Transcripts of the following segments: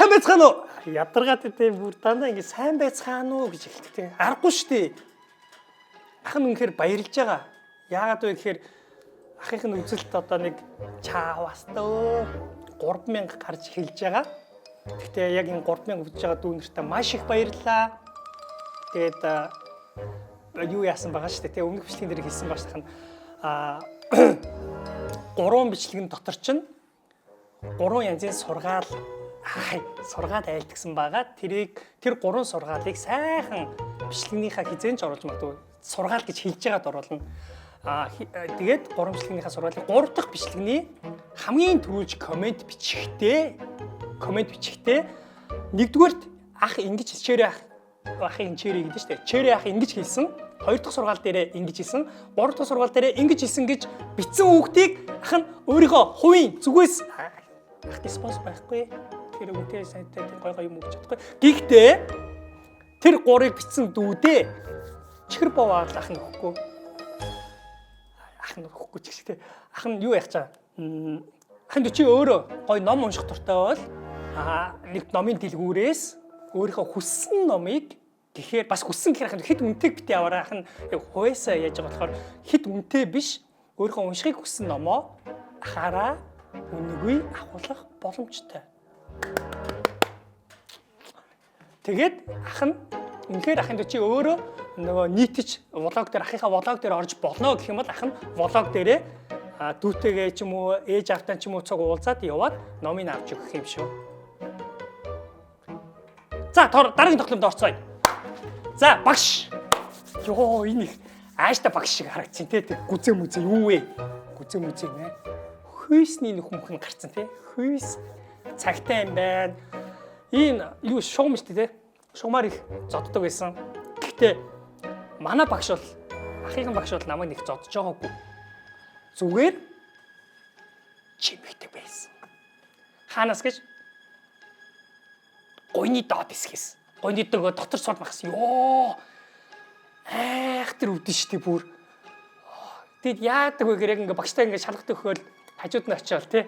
Сайн байцгаана уу? Ядаргаад тэ бүр дандаа ингэ сайн байцгаана уу гэж хэлдэг те. Аргагүй шүү дээ. Ах нь үнэхээр баярлж байгаа. Яагаад вэ гэхээр ахынх нь үзэлт одоо нэг чаавастаа 3000 гарч хэлж байгаа. Гэхдээ яг энэ 3000 үзэж байгаа дүүнэртээ маш их баярлалаа. Тэгээд юу яасан байгаа шүү дээ. Тэ өмнөх бичлэгэн дээр хэлсэн бааш тахна 3 бичлэгэн дотор чинь 3 янзын сургаал айлтгсан байгаа. Тэр 3 сургаалыг сайхан бичлэгнийхаа хизээч оруулж магадгүй сургаал гэж хэлж байгаад оруулна. Тэгээд 3 бичлэгнийхаа сургаалыг 3 дахь бичлэгний хамгийн түрүүлж комент бичихтэй нэгдүгээрт ах ингэж чирээ ахын чирээ гэдэг шүү дээ. Чирээ ах ингэж хэлсэн. 2 дахь сургаал дээрээ ингэж хэлсэн. 3 дахь сургаал дээрээ ингэж хэлсэн гэж бичсэн үгтийг ах нь өөрийнхөө хувийн зүгээс ахны спонсор байхгүй. Тэр үнтэй сайтай гой юм өгч чадахгүй. Гэхдээ тэр 3-ыг бичсэн дүүдээ чихэр боваад ах нь өгөхгүй. Ах нь өгөхгүй ч гэхдээ ах нь юу яах чаа. Ах нь чи өөрөө гой ном унших дуртай бол нэг номын дэлгүүрээс өөрийнхөө хүссэн номыг гэхээр бас хүссэн гэхээр хэд үнэтэйг бити аваараа ах нь хувьяасаа яаж байгаа болохоор хэд үнэтэй биш өөрийнхөө уншихыг хүссэн номоо ахаараа үнэгүй авахлах боломжтой. Тэгээд ах нь үнэхээр ахын чи өөрөө нөгөө нийтж влог дээр ахынхаа влог дээр орж болно гэх юм бол ах нь влог дээрээ дүүтэйгээ ч юм уу ээж автаа ч юм уу цуг уулзаад яваад номыг авч өгөх юм шүү. За дараагийн тоглоомд орцгоё. За багш. Йоо энэ их ааштай багш шиг харагдсан те. Гүзээ мүзээ юу вэ? Гүзээ мүзээ нэ. Хүйсний нөхмөх нь гарцсан те. Хүйс цагтай юм байна. Энэ юу шугам шүү дээ те. Шугамар их зоддог байсан. Гэхдээ манай багш бол ахыгын багш бол намайг нэг зодж байгаагүй. Зүгээр чимэгтэй байсан. Хаанаас гэж гойны доод хэсгээс. Гойны дөөгөө дотор сууд махсан. Йоо. Тэр өвдөн штий бүр. Тэгэд яадаг вэ гэрэг ингээ багштай ингээ шалгах төхөөл хажууд нь очиод тий.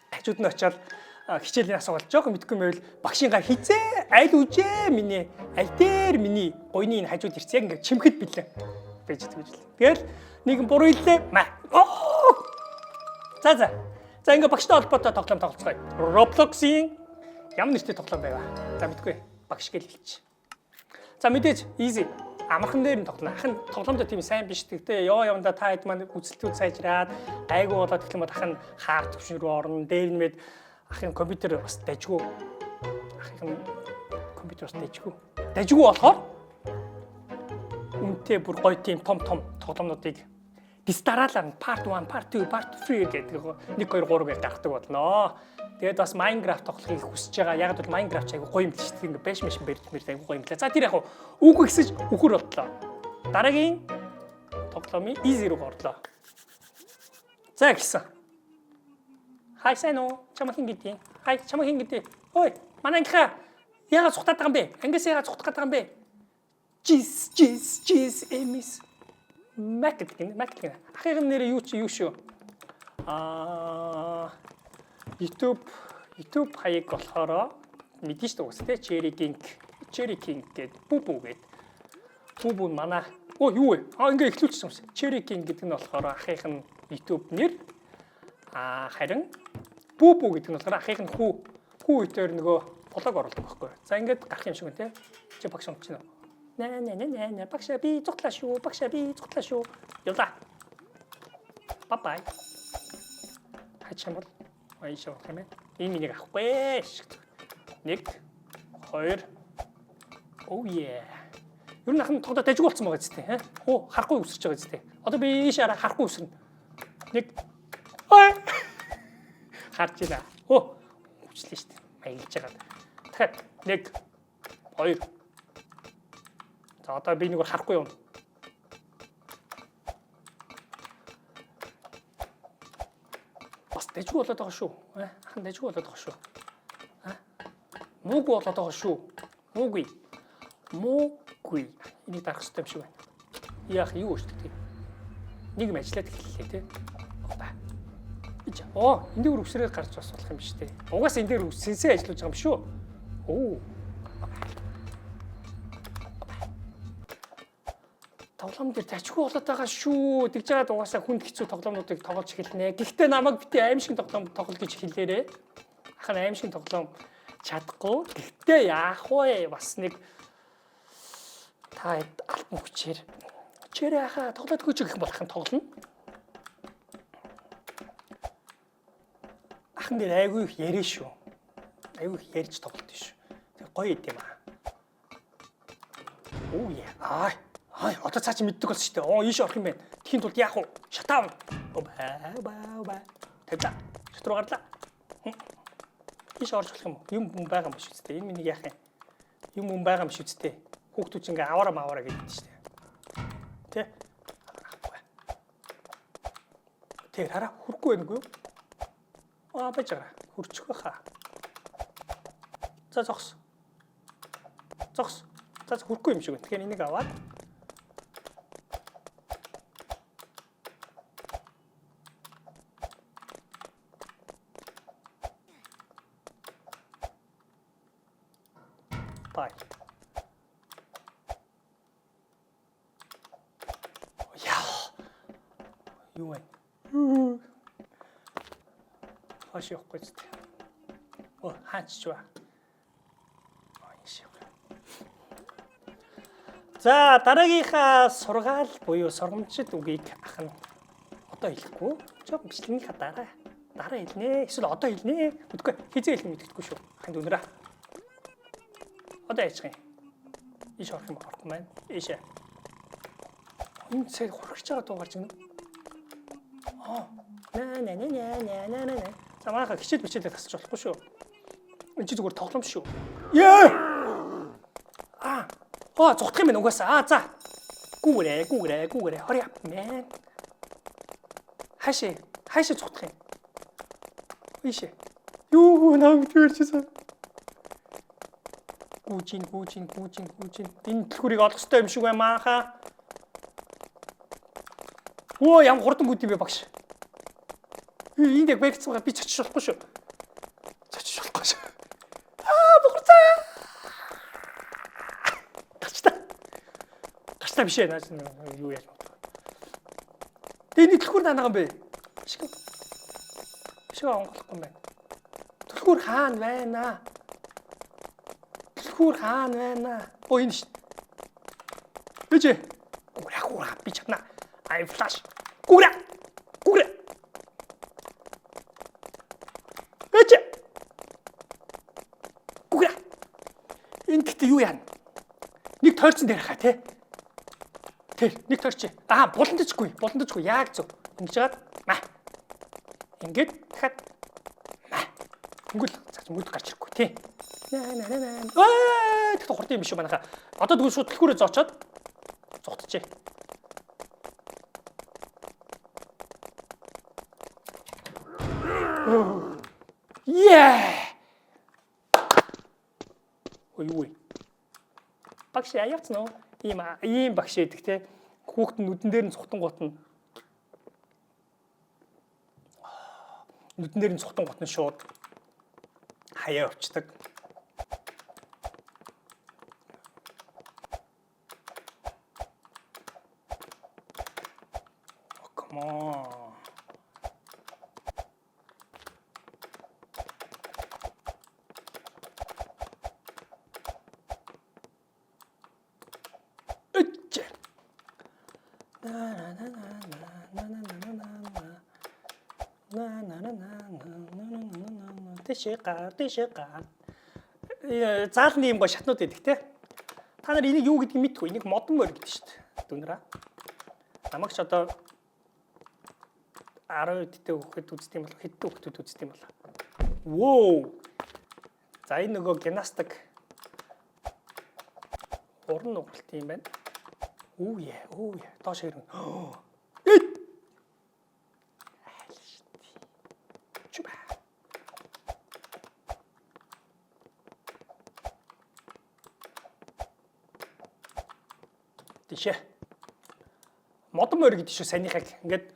Хажууд нь очиод хичээлийн асуулт жоохон мэдгүй мэвэл багшингаа хизээ аль үжээ миний аль дээр миний гойны энэ хажууд ирц яг ингээ чимхэд билээ. Байж байгаа юм. Тэгэл нэг буруу хэллээ. За ингээ багштай холбоотой тоглоом тоглоцгоё. Roblox-ийн ямар нэртэй тоглоом байваа. За мэдгүй. Багш гэл хэлчих. За мэдээж easy. Амархан дээр нь тоглоно. Ах нь тоглоомдоо тийм сайн биш. Тэгтээ яванда та хэд маань үзэлтүүд сайжраад айгуу болоод гэх юм бол ах нь хаард төвшин рүү орно. Дээр нь мэд ахын компьютер бас дайжгүй. Ахын компьютер бас дайжгүй. Дайжгүй болохоор үнтэй бүр гоё тийм том тоглоомнуудыг дистараалаар part 1, part 2, part 3 гэдэг 1 2 3 гэж гаргадаг болно. Тэгээд бас Minecraft тоглохыг хүсэж байгаа. Яг л Minecraft ч айгу гоё юм л шүү дээ. Ингээ бэш мэш бэрж айгу гоё юм лээ. За тэр яг үгүй гэсэж үхэр бодлоо. Дараагийн тоглоомын easy руу орлоо. За гисэн. Хай сайн уу? Чамаа хин гэдэг. Хай чамаа хин гэдэг. Ой, манай ангийнхаа яагаад цухтаад байгаа юм бэ? Ангиас яагаад цухтаад байгаа юм бэ? Cheese эмис. Mac гэдэг. Ахын нэр юу шүү? YouTube хаяг болохоор мэдэн шүү дээ. Cherry King гэдэг бубу гэдэг. Бубу манай. Оо юу вэ? Ингээ эхлүүлчихсэн юм. Cherry King гэдэг нь болохоор ахын YouTube нэр. Харин бубу гэдэг нь болохоор ахын хүү үтээр нөгөө блог оруулдаг байхгүй. За ингээд гарах юм шиг үнэ. Чи багш онч чинь. Нэ багш би зүгтлаа шүү. Явлаа. Бай. Хачмал. Айшаа гэх юм. Энэ минийг авахгүй. 1 2 Oh yeah. Юу нэг хан тогтоо дайжгүй болсон байгаа зү тэ. Харахгүй үсэрч байгаа зү тэ. Одоо би ийш харахгүй үсэрнэ. 1 харж ийна. Хүчлээ шүү дээ. Маялж байгаа. Тэгэхээр 1 2 За одоо би нэг харахгүй юм. Бас дэжгүй болоод байгаа шүү. Ахын дэжгүй болоод байгаа шүү. Муугүй болоод байгаа шүү. Муугүй. Энийг дарах хэрэгтэй юм шиг байна. Яах юу шүү дээ. Нэг юм ажиллаад эхэллээ тий. Энэ дээр үсрээд гарч бас болох юм биш үү? Угаасаа энэ дээр сэнсээ ажиллаж байгаа юм шүү. Оо. Тоглоом дээр тачгүй болоод байгаа шүү. Тэгж жаад угаасаа хүнд хэцүү тоглоомнуудыг тоглож эхэлнэ. Гэхдээ намайг бити аимшиг тоглоом тоглол гэж хэлээрээ. Ахын аимшиг тоглоом чадахгүй. Гэхдээ яах вэ? Бас нэг та альбом хүчээр. Чирээ хаа тоглоодгүй ч гэх юм болох юм тоглоно. Ахын дээр айгүй их ярэ шүү. Айгүй их ярьж тоглолт шүү. Тэг гоё идэм аа. Оо яа. Одоо цаа чи мэддэг болсон шүү дээ. Ийш орох юм байна. Тхийн тулд яах вэ? Шатаав. Баа. Тавьлаа. Шат руу гарлаа. Ийш орж болох юм байгаа юм биш үстэй. Энэ миний яах юм байгаа юм биш үстэй. Хүүхдүүд ч ингээ аваараа маваараа гэдэг шүү дээ. Тэ? Тэр хараа хүрхгүй байнгүй юу? Байж байгаа. Хүрчих байхаа. За зогс. За хүрхгүй юм шиг байна. Тэгэхээр энийг аваад бай. Юу вэ? Хаш явахгүй зү. Хаач ба. За дараагийнхаа сургаал буюу сургамжид үгийг ах нь одоо хэлэхгүй. Жог бичлэгийнхаа дараа хэлнэ. Эсвэл одоо хэлнэ. Үгүй хизээ хэлэх мэддэхгүй шүү. Ханд өнөрөө. Одоо яачих юм? Ийш орох юм орохгүй маань. Ийшээ. Энэ цэг хурагч байгаа дуу гарч ирнэ. На. За манайха хичээл тасч болохгүй шүү. Энэ чи зүгээр тоглоом шүү. Зүгтах юм байна угаасаа. За. Гүүрээ. Hurry up man. Хаашаа зүгтах юм. Ийшээ. Юу намайг төрчихсөн. Гүүжин. Энэ төлхөрийг олох ёстой юм шиг баймааха. Ямар хурдан гүйд юм бэ багш. Энд яг баригдсан байгаа би чачиж болохгүй шүү. Бохорцаа. Гачтаа биш ээ. Юу яаж бодох. Энэ төлхөр наанаа юм бэ? Шиг онголохгүй юм байна. Төлхөр хаана байна? Энэ шүү. Бижээ. Гүрэ би чадна. I flash. Гүрэ. Бижээ. Гүрэ. Энэ гэдэг юу яана? Нэг тойрцсон дээр хаа тий. Тэр нэг тойрч. Буландчгүй. Яг зөв. Ингэж жаад ингээд дахиад мөнгөл гарч ирэхгүй тий. Тэгт хурд юм биш үү манайха. Одоо тэгвэл шууд төлхөрөө зоочоод зогтчихъя. Ой. Багш яавцсан уу? Ийм багш идэх те. Хүүхэд нүдэн дээр нь цухтан гот нь. Нүдэн дээр нь цухтан гот нь шууд хаяа явцдаг. Come on. Тэшээ. Заалны юм гоо шатнууд байдаг те. Та нар энийг юу гэдгийг мэдгүй. Энийг модон морь гэдэг шүү дээ. Дүнраа. Намайг ч одоо 10 дэх хүүхэд үздэг юм бол хэдэн хүүхдүүд үздэг юм бол. Воо. За энэ нөгөө гимнастик уран нугалт юм байна. Оо яа. Доош хэрэг. Тийшээ. Модон морь гэдэг шүү санийхаг ингээд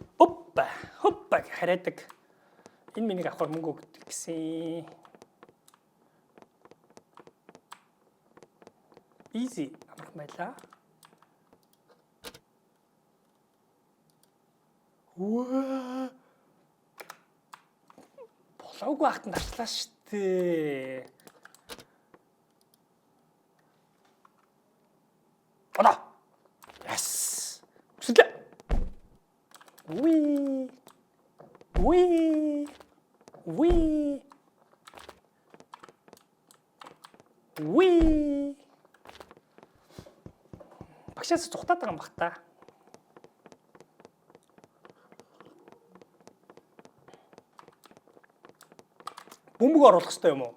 хоппа хараадаг. Энэ миний авахар мөнгө өгдөг гэсэн. Easy амархан байлаа. Ваа. Болоогүй ахтан дарчлаа шүү дээ. Оно. Yes. Үсэлээ. Уи. Уи. Уи. Уи. Багшаас зүхтаад байгаа юм бах та. Бөмбөг оруулах хэрэгтэй юм уу?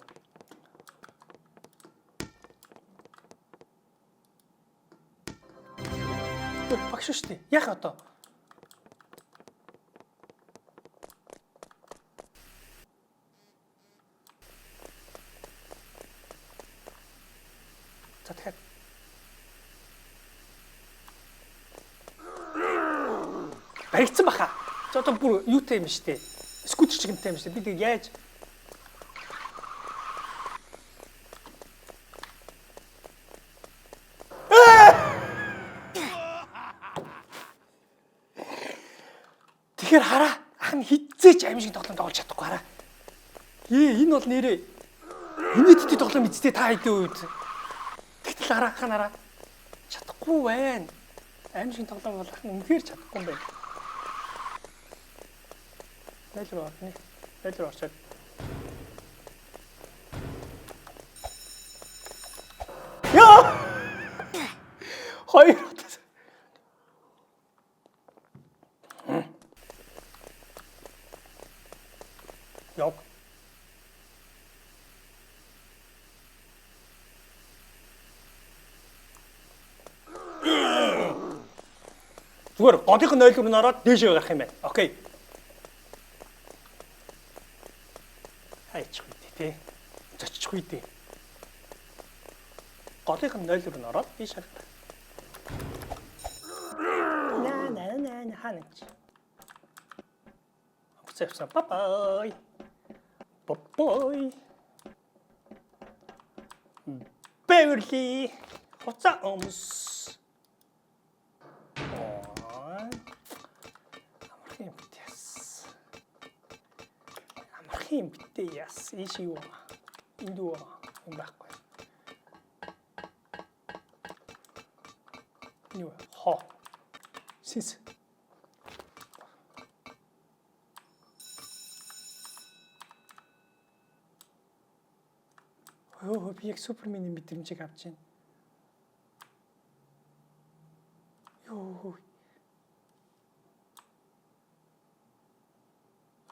Багш шүү дээ. Яах одоо? За тэгэхээр баригдсан баха. За одоо бүр юутай юм штэ. Скутер чигэнтэй юм штэ. Би тэг яаж тэгэхээр хараа. Хан хизээч аим шиг тоглоом тоглож чадахгүй хараа. Энэ бол нэрээ инээдтэй тоглоом эцтэй та хэдийн үед. Тэгтэл хараа ханараа чадахгүй байна. Аим шиг тоглоом бол хан үнэхээр чадахгүй юм байна. Нэлрүү орно. Нэлрүү орчод. Яа! Хоёр Yok. Зүгээр годынх нь 0 руу ороод дээшээ гарах юм байна. Окей. Хайчих үедээ тий. Зочих үедээ. Годынх нь 0 руу ороод дээшээ гарах. На ханаач. Авсан бай. Бой. Beverly. Хуцаа өмс. Амархан битээ яс. Ийш юу. Индуу юм байхгүй. Юу хоо. Сис. Оо би яг суперменийн мэдрэмжийг авч байна. Йоо.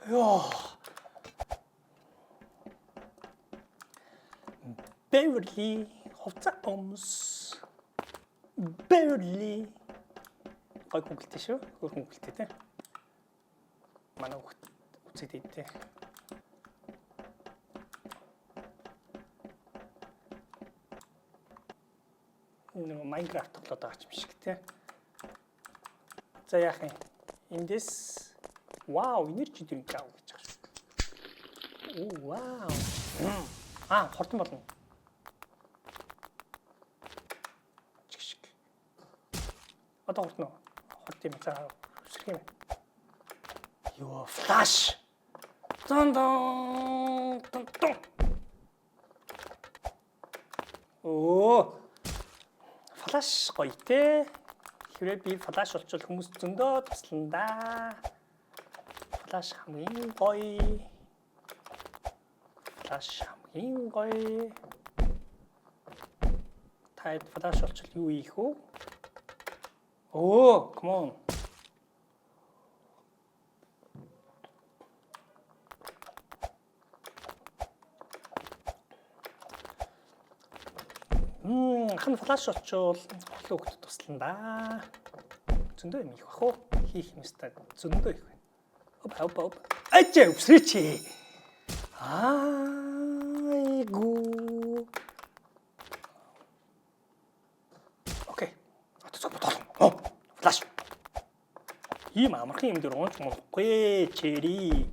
Йоо. Beverly хувцас өмс. Beverly. Гой хөнгөлтэй шүү. Өөр хөнгөлтэй те. Манай үзээд идэ. Нэг Minecraft тоглоод байгаа юм шиг те. За яах юм? Эндээс вау, энержи дринк авах гэж байна. Оо вау. Хортон болно. Чигшиг. Одоо хортно. Хорт юм за үсрэх юм. Йоо, флаш. Дан. Оо. Флаш гоё те. Хэрвээ би флаш олчвол хүмүүс зөндөө туслана да. Флаш хамгийн гоё. Флаш хамгийн гоё. Таад флаш олчвол юу ийх вэ? Оо, come on. Хан флаш олчвол олон хөлт туслана да. Зөндөө юм их бах уу? Хийх юм стаг зөндөө их байна. Оп. Ачаа өвсрээч. Айгу. Окей. Атцаг бодол. Флаш. Ийм амархан юм дээр унж болохгүй чэри.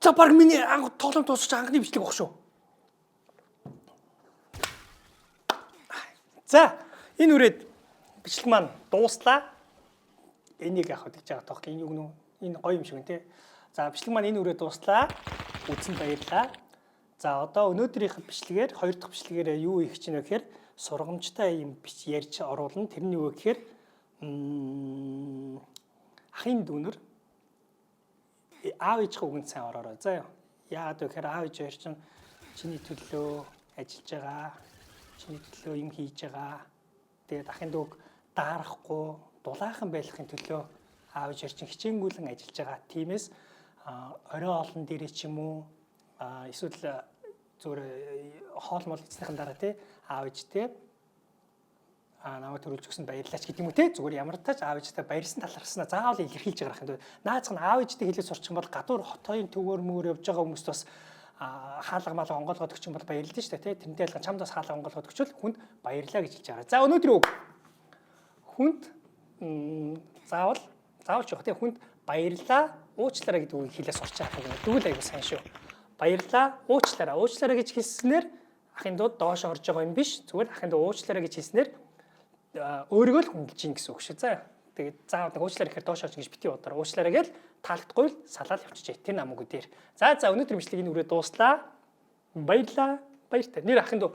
За баг миний тоглоом дуусч анхны бичлэг өгөх шүү. За энэ үрээд бичлэг маань дууслаа. Энийг яах вэ гэж байгаа тоох. Энэ юу гэнэ? Энэ гоё юм шиг байна те. За бичлэг маань энэ үрээд дууслаа. Үзсэн баярлалаа. За одоо өнөөдрийнх бичлэгээр хоёр дахь бичлэгээр юу их чинь вэ гэхээр сургамжтай юм ярьж оруулна. Тэрний юу гэхээр ахын дүүнэр аав ээжийнхээ үгэнд сайн ороорой. За яагаад вэ гэхээр аав ээж хоёр чинь чиний төлөө ажиллаж байгаа. Чиний төлөө юм хийж байгаа. Тэгээд ахын дүүг даарахгүй, дулаахан байхын төлөө аав ээж хоёр чинь хичээнгүйлэн ажиллаж байгаа. Тиймээс орой олон дээрээ ч юм уу эсвэл зүгээр хоол мол эцнийхэн дараа тий аав ээжтэй намайг төрүүлж өгсөн баярлалаач гэдэг юм уу те зүгээр ямар тач аав ээжтэй баярлсан талархснаа заавал илэрхийлж байгаа юм. Наацхан аав ээжтэй хэлээ сурчих юм бол гадуур хотын төгөөр мөр явж байгаа хүмүүст бас хаалга маалга онгоолгоод өгч юм бол баярлалаа шүү дээ те. Тэрнтэй адилхан чамд бас хаалга онгоолгоод өгчвөл хүнд баярлалаа гэж хэлж байгаа. За өнөөдөр үг хүнд заавал жоох те хүнд баярлалаа уучлаарай гэдэг үгийг хэлээ сурч байгаа юм. Тэгвэл айгу сайн шүү. Баярлалаа уучлаарай гэж хэлснээр ахын дууд доош орж байгаа юм биш. Зүгээр ахын дуу уучлаарай гэж хэлснээр өөрийгөө л хүндэлж ийн гэсэн үг шүү. За тэгээд заавал нэг уучлаарай гэхээр доош орж гэж бити удаа уучлаарай гээл таалагдахгүй л салаал явчихжээ. Тэр намайг үдээр. За өнөөдөр бичлэгийг нүрээ дууслаа. Баярлалаа. Баяртай. Нэр ахын дуу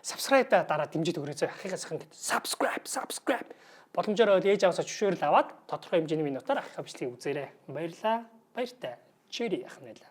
subscribe дараа дэмжиж өгөрэй. Ахыгаас ахын гэд subscribe боломжоор ээж аваасаа зөвшөөрөл аваад тодорхой хэмжээний минутаар ахыхаа бичлэгийг үзээрэй. Баярлалаа. Баяртай. Чири ахнаа.